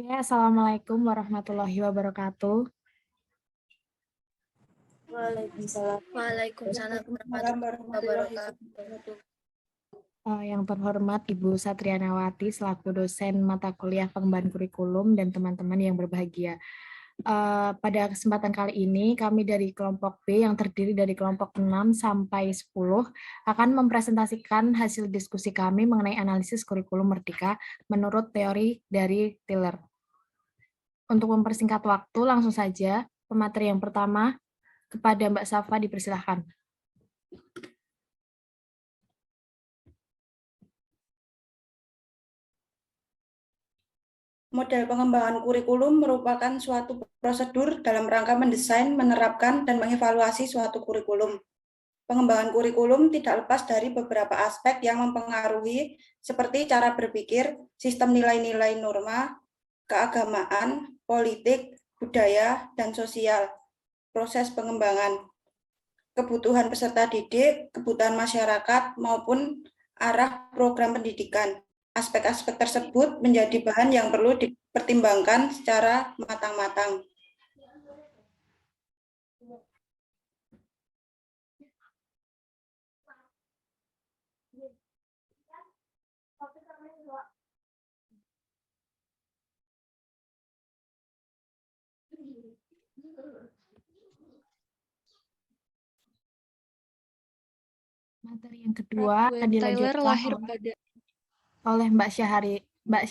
Ya, Assalamualaikum warahmatullahi wabarakatuh. Waalaikumsalam. Waalaikumsalam warahmatullahi wabarakatuh. Yang terhormat Ibu Satrianawati selaku dosen mata kuliah pengembangan kurikulum dan teman-teman yang berbahagia. Pada kesempatan kali ini kami dari kelompok B yang terdiri dari kelompok 6 sampai 10 akan mempresentasikan hasil diskusi kami mengenai analisis kurikulum merdeka menurut teori dari Tiller. Untuk mempersingkat waktu, langsung saja pemateri yang pertama kepada Mbak Safa dipersilahkan. Model pengembangan kurikulum merupakan suatu prosedur dalam rangka mendesain, menerapkan, dan mengevaluasi suatu kurikulum. Pengembangan kurikulum tidak lepas dari beberapa aspek yang mempengaruhi seperti cara berpikir, sistem nilai-nilai norma, keagamaan, politik, budaya, dan sosial. Proses pengembangan, kebutuhan peserta didik, kebutuhan masyarakat, maupun arah program pendidikan. Aspek-aspek tersebut menjadi bahan yang perlu dipertimbangkan secara matang-matang. Materi yang kedua akan dilanjutkan oleh Mbak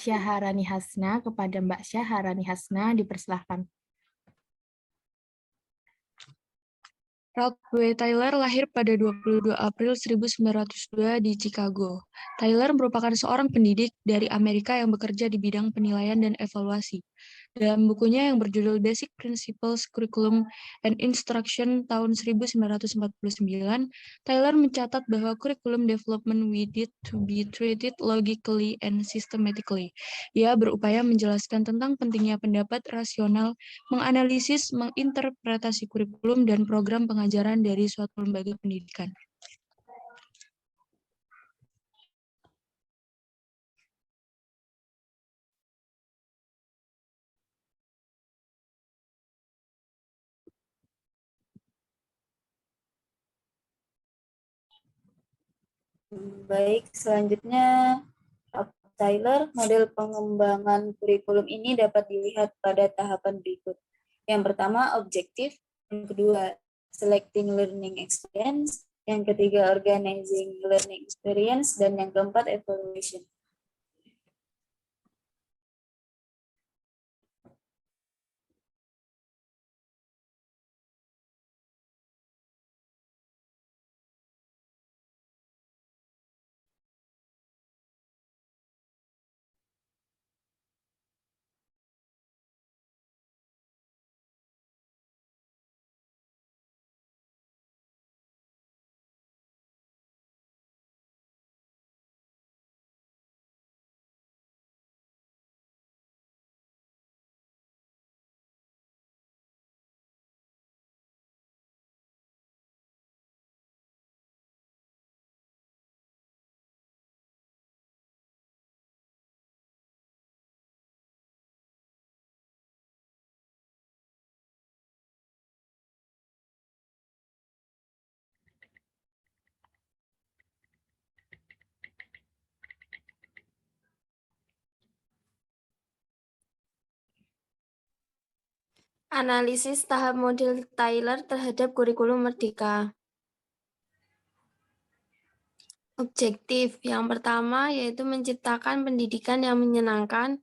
Syaharani Hasna. Kepada Mbak Syaharani Hasna dipersilahkan. Ralph W. Tyler lahir pada 22 April 1902 di Chicago. Tyler merupakan seorang pendidik dari Amerika yang bekerja di bidang penilaian dan evaluasi. Dalam bukunya yang berjudul Basic Principles Curriculum and Instruction tahun 1949, Tyler mencatat bahwa curriculum development needed to be treated logically and systematically. Ia berupaya menjelaskan tentang pentingnya pendapat rasional, menganalisis, menginterpretasi kurikulum dan program pengajaran dari suatu lembaga pendidikan. Baik, selanjutnya Tyler, model pengembangan kurikulum ini dapat dilihat pada tahapan berikut. Yang pertama, objektif. Yang kedua, selecting learning experience. Yang ketiga, organizing learning experience. Dan yang keempat, evaluation. Analisis tahap model Tyler terhadap kurikulum merdeka. Objektif yang pertama yaitu menciptakan pendidikan yang menyenangkan,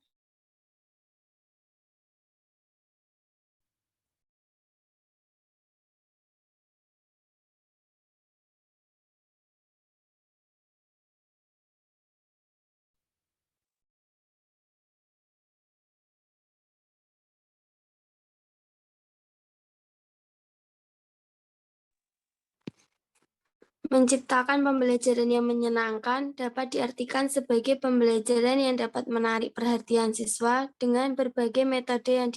menciptakan pembelajaran yang menyenangkan dapat diartikan sebagai pembelajaran yang dapat menarik perhatian siswa dengan berbagai metode yang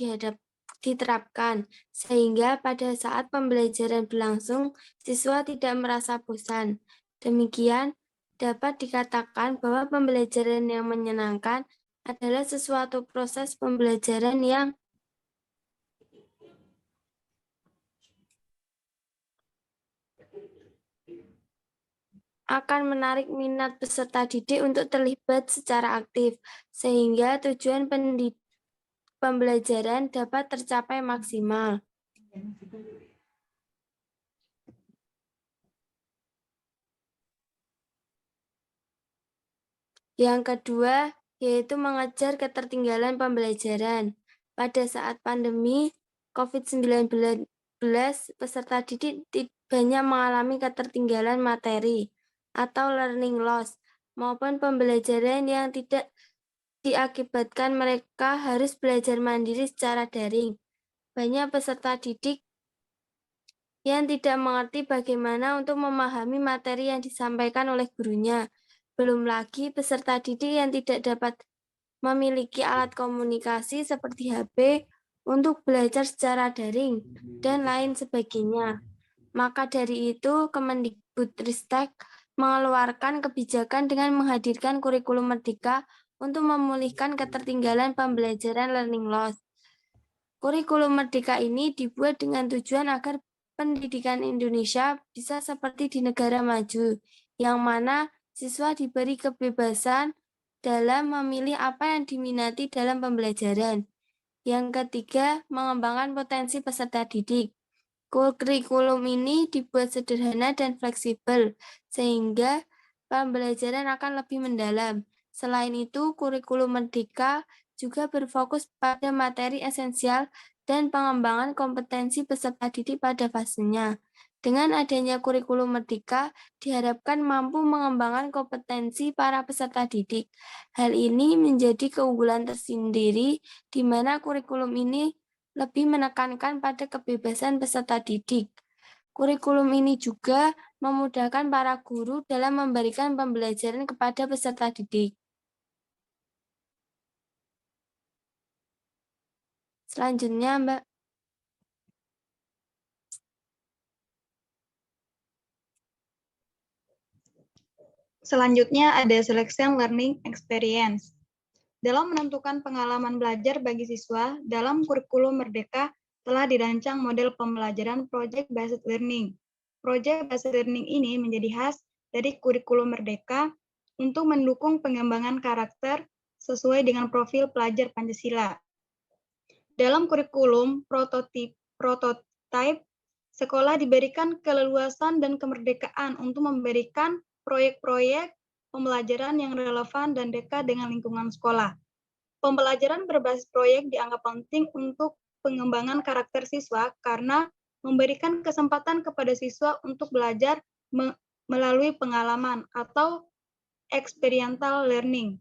diterapkan, sehingga pada saat pembelajaran berlangsung, siswa tidak merasa bosan. Demikian, dapat dikatakan bahwa pembelajaran yang menyenangkan adalah sesuatu proses pembelajaran yang akan menarik minat peserta didik untuk terlibat secara aktif, sehingga tujuan pembelajaran dapat tercapai maksimal. Yang kedua, yaitu mengejar ketertinggalan pembelajaran. Pada saat pandemi COVID-19, peserta didik banyak mengalami ketertinggalan materi atau learning loss, maupun pembelajaran yang tidak diakibatkan mereka harus belajar mandiri secara daring. Banyak peserta didik yang tidak mengerti bagaimana untuk memahami materi yang disampaikan oleh gurunya. Belum lagi peserta didik yang tidak dapat memiliki alat komunikasi seperti HP untuk belajar secara daring, dan lain sebagainya. Maka dari itu, Kemendikbudristek mengeluarkan kebijakan dengan menghadirkan kurikulum merdeka untuk memulihkan ketertinggalan pembelajaran learning loss. Kurikulum merdeka ini dibuat dengan tujuan agar pendidikan Indonesia bisa seperti di negara maju, yang mana siswa diberi kebebasan dalam memilih apa yang diminati dalam pembelajaran. Yang ketiga, mengembangkan potensi peserta didik. Kurikulum ini dibuat sederhana dan fleksibel, sehingga pembelajaran akan lebih mendalam. Selain itu, kurikulum merdeka juga berfokus pada materi esensial dan pengembangan kompetensi peserta didik pada fasenya. Dengan adanya kurikulum merdeka, diharapkan mampu mengembangkan kompetensi para peserta didik. Hal ini menjadi keunggulan tersendiri, di mana kurikulum ini lebih menekankan pada kebebasan peserta didik. Kurikulum ini juga memudahkan para guru dalam memberikan pembelajaran kepada peserta didik. Selanjutnya, Mbak. Selanjutnya ada selection learning experience. Dalam menentukan pengalaman belajar bagi siswa, dalam kurikulum merdeka telah dirancang model pembelajaran project-based learning. Project-based learning ini menjadi khas dari kurikulum merdeka untuk mendukung pengembangan karakter sesuai dengan profil pelajar Pancasila. Dalam kurikulum prototipe, sekolah diberikan keleluasan dan kemerdekaan untuk memberikan proyek-proyek pembelajaran yang relevan dan dekat dengan lingkungan sekolah. Pembelajaran berbasis proyek dianggap penting untuk pengembangan karakter siswa karena memberikan kesempatan kepada siswa untuk belajar melalui pengalaman atau experiential learning.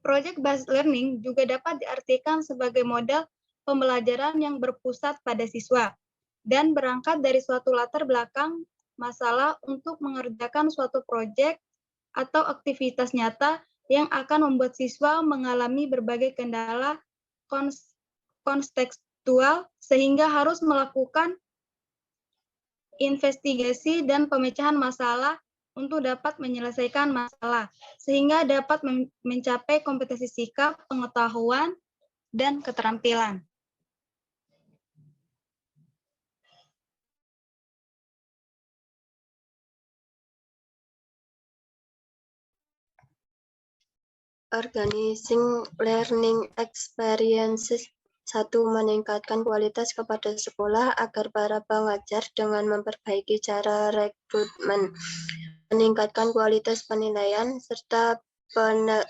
Project-based learning juga dapat diartikan sebagai model pembelajaran yang berpusat pada siswa dan berangkat dari suatu latar belakang masalah untuk mengerjakan suatu proyek atau aktivitas nyata yang akan membuat siswa mengalami berbagai kendala kontekstual sehingga harus melakukan investigasi dan pemecahan masalah untuk dapat menyelesaikan masalah, sehingga dapat mencapai kompetensi sikap, pengetahuan, dan keterampilan. Organizing learning experiences. 1. Meningkatkan kualitas kepada sekolah agar para pengajar dengan memperbaiki cara rekrutmen, meningkatkan kualitas penilaian, serta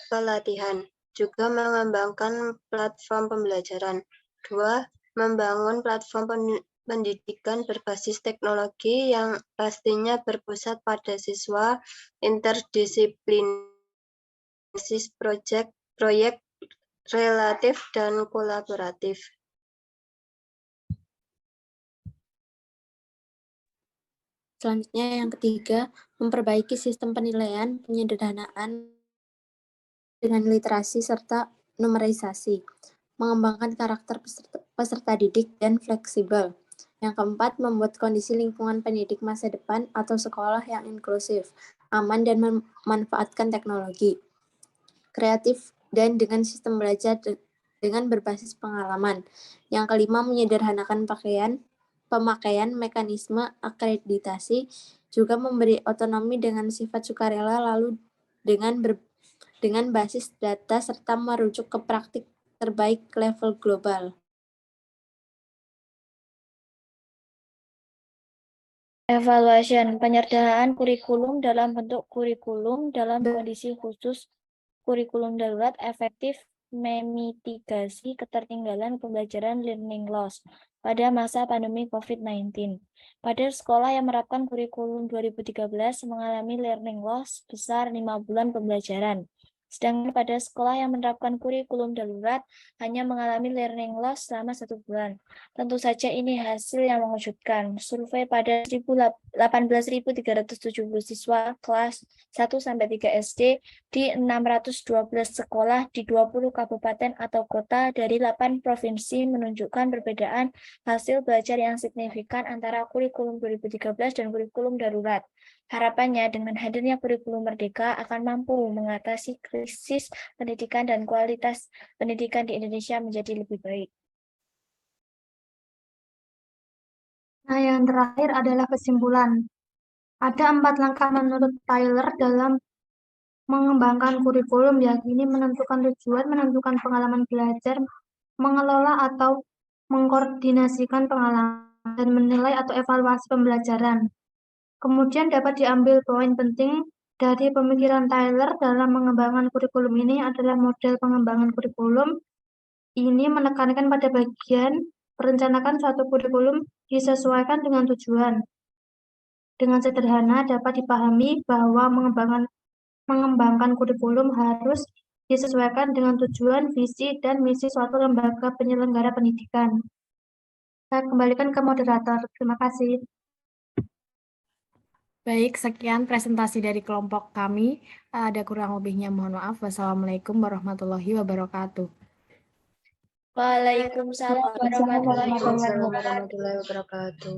pelatihan. Juga mengembangkan platform pembelajaran. 2. Membangun platform pendidikan berbasis teknologi yang pastinya berpusat pada siswa, interdisiplin, proyek relatif dan kolaboratif. Selanjutnya yang ketiga, memperbaiki sistem penilaian, penyederhanaan dengan literasi serta numerisasi, mengembangkan karakter peserta didik dan fleksibel. Yang keempat, membuat kondisi lingkungan pendidik masa depan atau sekolah yang inklusif, aman dan memanfaatkan teknologi. Creative dan dengan sistem belajar dengan berbasis pengalaman. Yang kelima, menyederhanakan pemakaian mekanisme akreditasi, juga memberi otonomi dengan sifat sukarela, lalu dengan basis data serta merujuk ke praktik terbaik level global. Evaluation, penyederhanaan kurikulum dalam bentuk kurikulum dalam kondisi khusus, kurikulum darurat efektif memitigasi ketertinggalan pembelajaran learning loss pada masa pandemi COVID-19. Pada sekolah yang menerapkan kurikulum 2013 mengalami learning loss besar 5 bulan pembelajaran. Sedangkan pada sekolah yang menerapkan kurikulum darurat hanya mengalami learning loss selama 1 bulan. Tentu saja ini hasil yang mengejutkan. Survei pada 18.370 siswa kelas 1-3 SD di 612 sekolah di 20 kabupaten atau kota dari 8 provinsi menunjukkan perbedaan hasil belajar yang signifikan antara kurikulum 2013 dan kurikulum darurat. Harapannya dengan hadirnya kurikulum merdeka akan mampu mengatasi krisis pendidikan dan kualitas pendidikan di Indonesia menjadi lebih baik. Nah, yang terakhir adalah kesimpulan. Ada 4 langkah menurut Tyler dalam mengembangkan kurikulum, yakni menentukan tujuan, menentukan pengalaman belajar, mengelola atau mengkoordinasikan pengalaman, dan menilai atau evaluasi pembelajaran. Kemudian dapat diambil poin penting dari pemikiran Tyler dalam mengembangkan kurikulum ini adalah model pengembangan kurikulum. Ini menekankan pada bagian perencanaan suatu kurikulum disesuaikan dengan tujuan. Dengan sederhana dapat dipahami bahwa mengembangkan kurikulum harus disesuaikan dengan tujuan, visi, dan misi suatu lembaga penyelenggara pendidikan. Saya kembalikan ke moderator. Terima kasih. Baik, sekian presentasi dari kelompok kami. Ada kurang lebihnya mohon maaf. Wassalamualaikum warahmatullahi wabarakatuh. Waalaikumsalam warahmatullahi wabarakatuh. Warahmatullahi wabarakatuh.